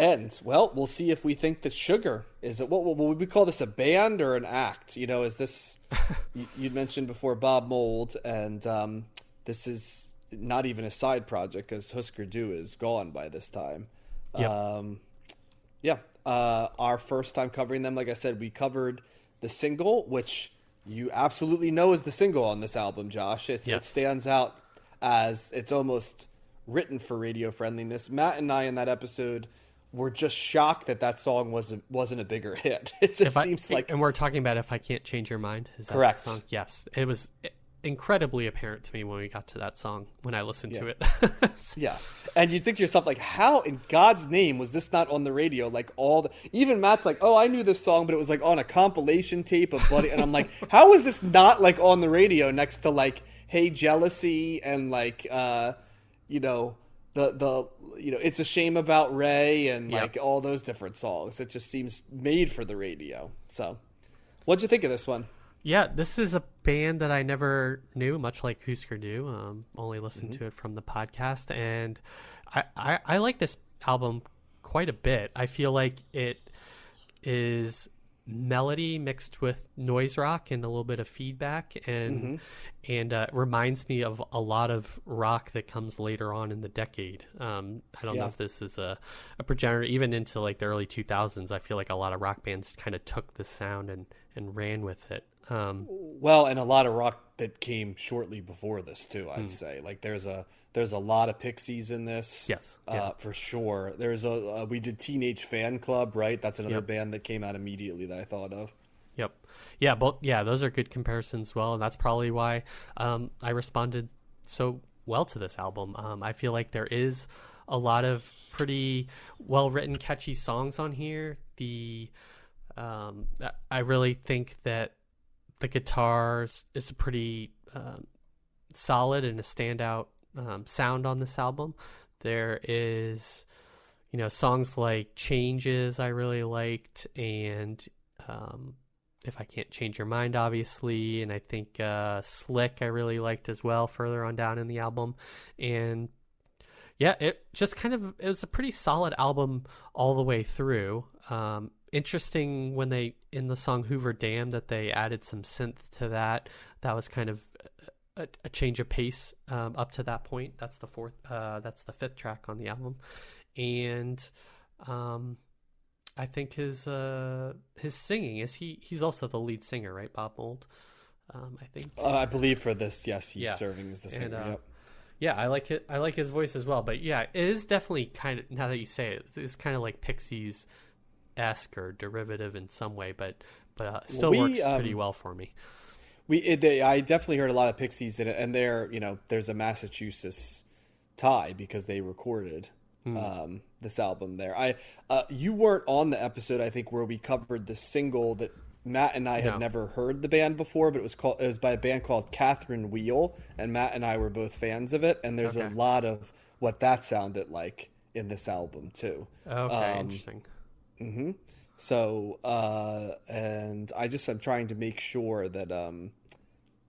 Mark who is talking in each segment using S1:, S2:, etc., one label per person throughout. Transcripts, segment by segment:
S1: And, well, we'll see if we think that Sugar is it. What would we call this, a band or an act? You know, is this? You mentioned before Bob Mould, and this is not even a side project because Husker Du is gone by this time.
S2: Yep.
S1: Yeah. Our first time covering them, like I said, we covered the single, which you absolutely know is the single on this album, Josh. It stands out as it's almost written for radio friendliness. Matt and I in that episode were just shocked that song wasn't a bigger hit. It just seems like...
S2: And we're talking about If I Can't Change Your Mind. Is that
S1: correct?
S2: The song? Yes. It was incredibly apparent to me when we got to that song, when I listened to it.
S1: Yeah. And you'd think to yourself, like, how in God's name was this not on the radio? Like, even Matt's like, oh, I knew this song, but it was like on a compilation tape of Bloody... And I'm like, how was this not like on the radio next to like Hey Jealousy and like, you know... the It's a Shame About Ray and like all those different songs. It just seems made for the radio. So what'd you think of this one?
S2: Yeah, this is a band that I never knew, much like Husker Du. Only listened to it from the podcast, and I like this album quite a bit. I feel like it is melody mixed with noise rock and a little bit of feedback, and reminds me of a lot of rock that comes later on in the decade. I don't know if this is a progenitor even into like the early 2000s. I feel like a lot of rock bands kind of took the sound and ran with it.
S1: Well, and a lot of rock that came shortly before this too, I'd say. Like there's a lot of Pixies in this.
S2: Yes.
S1: For sure. There's we did Teenage Fan Club, right? That's another band that came out immediately that I thought of.
S2: Yep. Yeah, those are good comparisons. Well, and that's probably why I responded so well to this album. I feel like there is a lot of pretty well-written, catchy songs on here. I really think that the guitars is a pretty solid and a standout sound on this album. There is, songs like Changes I really liked, and If I Can't Change Your Mind, obviously, and I think Slick I really liked as well further on down in the album. And yeah, it was a pretty solid album all the way through. Interesting when in the song Hoover Dam that they added some synth to that. That was kind of a change of pace up to that point. That's the fifth track on the album. And I think his singing he's also the lead singer, right? Bob Mould, I think.
S1: I believe for this, yes, he's serving as the singer.
S2: And, yeah, I like it. I like his voice as well. But yeah, it is definitely kind of, now that you say it, it's kind of like Pixies-esque or derivative in some way, but still works pretty well for me.
S1: I definitely heard a lot of Pixies in it, and there's a Massachusetts tie because they recorded this album there. You weren't on the episode, I think, where we covered the single that Matt and I had never heard the band before, but it was by a band called Catherine Wheel, and Matt and I were both fans of it, and there's a lot of what that sounded like in this album too.
S2: Okay, interesting.
S1: Mm-hmm. So, and I'm trying to make sure that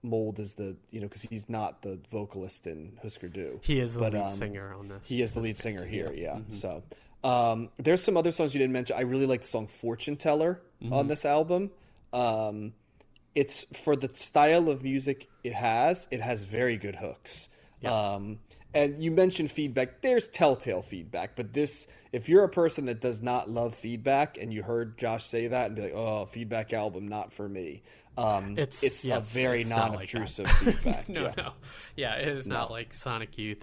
S1: Mould is because he's not the vocalist in Husker Du.
S2: He is the lead singer on this.
S1: He is the lead singer here, yeah. Mm-hmm. So, there's some other songs you didn't mention. I really like the song Fortune Teller on this album. It's for the style of music it has very good hooks. Yeah. And you mentioned feedback. There's telltale feedback, but if you're a person that does not love feedback and you heard Josh say that and be like, oh, feedback album, not for me. It's a very non-obtrusive feedback.
S2: No. Yeah, it is not like Sonic Youth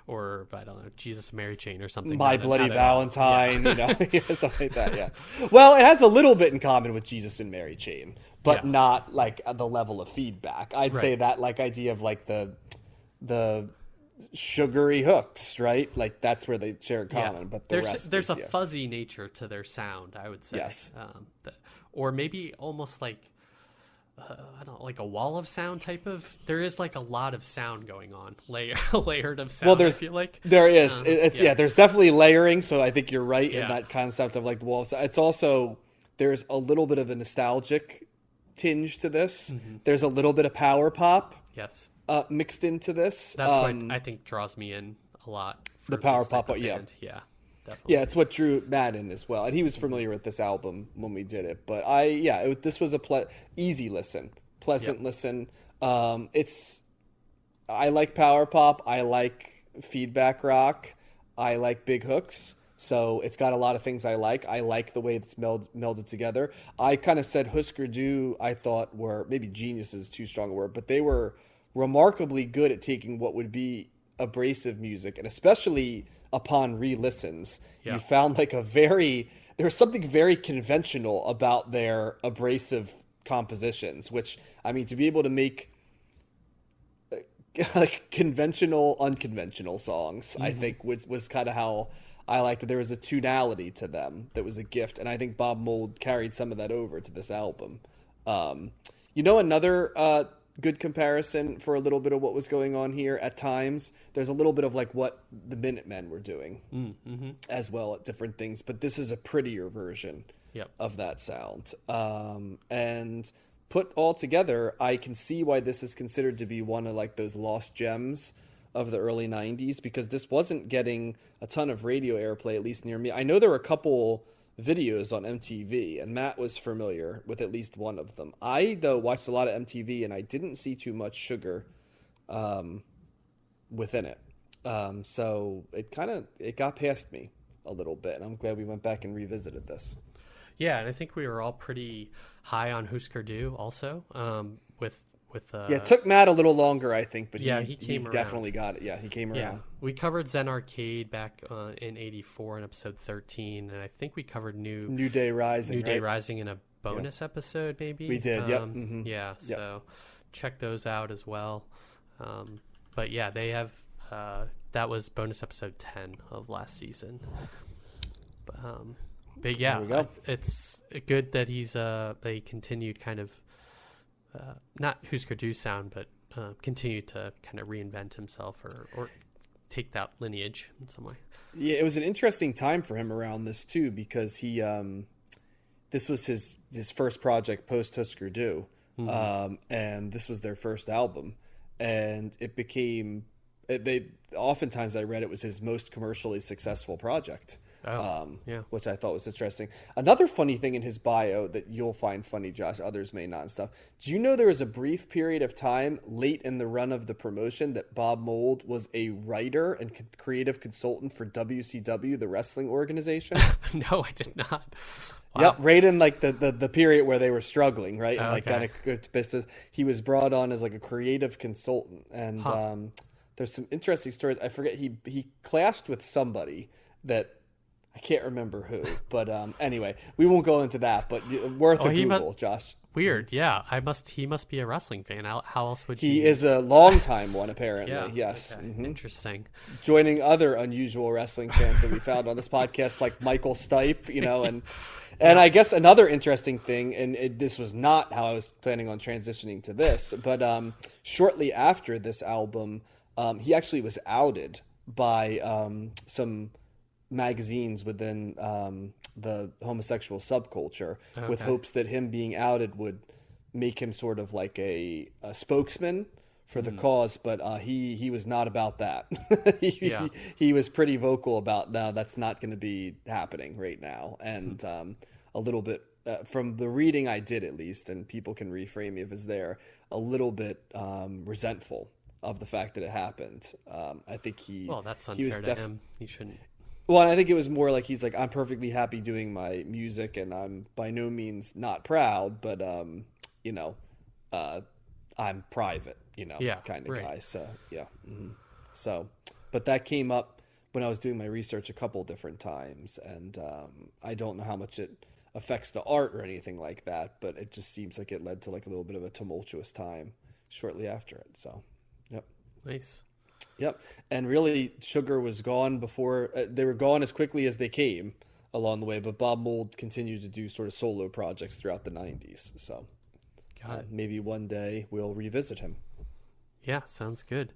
S2: or I don't know, Jesus Mary Chain or something.
S1: My Bloody Valentine, something like that, yeah. Well, it has a little bit in common with Jesus and Mary Chain, but not like the level of feedback. I'd say that like idea of like the sugary hooks, right? Like that's where they share in common, but
S2: there's a fuzzy nature to their sound, I would say. Yes. Or maybe almost like I don't know, like a wall of sound type of. There is like a lot of sound going on, layered of sound.
S1: Well,
S2: I feel like
S1: there is. There's definitely layering. So I think you're right in that concept of like the wall of sound. It's also there's a little bit of a nostalgic tinge to this. Mm-hmm. There's a little bit of power pop.
S2: Yes.
S1: Mixed into this.
S2: That's what I think draws me in a lot. For
S1: the power pop, yeah.
S2: Yeah. definitely.
S1: Yeah, it's what drew Matt in as well, and he was familiar with this album when we did it. But this was a easy listen, pleasant listen. I like power pop. I like feedback rock. I like big hooks. So it's got a lot of things I like. I like the way it's melded together. I kind of said Husker Du, I thought were, maybe genius is too strong a word, but they were remarkably good at taking what would be abrasive music, and especially upon re-listens, you found like there's something very conventional about their abrasive compositions, which, I mean, to be able to make like conventional, unconventional songs, I think was kind of how I liked it. There was a tonality to them that was a gift, and I think Bob Mould carried some of that over to this album. Another good comparison for a little bit of what was going on here at times, there's a little bit of like what the Minutemen were doing as well at different things, but this is a prettier version of that sound. And put all together, I can see why this is considered to be one of like those lost gems of the early 90s, because this wasn't getting a ton of radio airplay, at least near me. I know there were a couple videos on MTV, and Matt was familiar with at least one of them. I, though, watched a lot of MTV, and I didn't see too much sugar within it. So it got past me a little bit, and I'm glad we went back and revisited this.
S2: Yeah, and I think we were all pretty high on Husker Du also, with
S1: it took Matt a little longer, I think, but
S2: he came
S1: definitely got it. Yeah, he came around.
S2: Yeah, we covered Zen Arcade back in '84 in episode 13, and I think we covered New Day Rising in a bonus episode, maybe.
S1: We did.
S2: Yeah, so check those out as well. But yeah, they have that was bonus episode 10 of last season. But yeah, it's good that they continued kind of not Husker Du sound, but continued to kind of reinvent himself or take that lineage in some way.
S1: Yeah, it was an interesting time for him around this too, because he this was his first project post Husker Du, and this was their first album, and it became oftentimes I read it was his most commercially successful project. Which I thought was interesting. Another funny thing in his bio that you'll find funny, Josh, others may not and stuff. Do you know there was a brief period of time late in the run of the promotion that Bob Mould was a writer and creative consultant for WCW, the wrestling organization?
S2: No, I did not.
S1: Wow. Yep, right in like the period where they were struggling, right? And like kind of good to business. He was brought on as like a creative consultant, and there's some interesting stories. I forget, he clashed with somebody that I can't remember who, but anyway, we won't go into that. But worth a Google, Josh.
S2: Weird, yeah. He must be a wrestling fan. How else would you?
S1: He is a longtime one, apparently. Yes,
S2: okay. Interesting.
S1: Joining other unusual wrestling fans that we found on this podcast, like Michael Stipe, and I guess another interesting thing, and this was not how I was planning on transitioning to this, but shortly after this album, he actually was outed by some magazines within the homosexual subculture, with hopes that him being outed would make him sort of like a spokesman for the cause, but he was not about that. He was pretty vocal about, no, that's not going to be happening right now, and a little bit from the reading I did, at least, and people can reframe me if it's there, a little bit resentful of the fact that it happened. I think
S2: that's unfair to him. He shouldn't.
S1: Well, and I think it was more like he's like, I'm perfectly happy doing my music, and I'm by no means not proud, but I'm private, kind of guy. So So, but that came up when I was doing my research a couple different times, and I don't know how much it affects the art or anything like that, but it just seems like it led to like a little bit of a tumultuous time shortly after it. So,
S2: nice.
S1: Yep. And really, Sugar was gone before they were gone as quickly as they came along the way. But Bob Mould continued to do sort of solo projects throughout the 90s. So maybe one day we'll revisit him.
S2: Yeah, sounds good.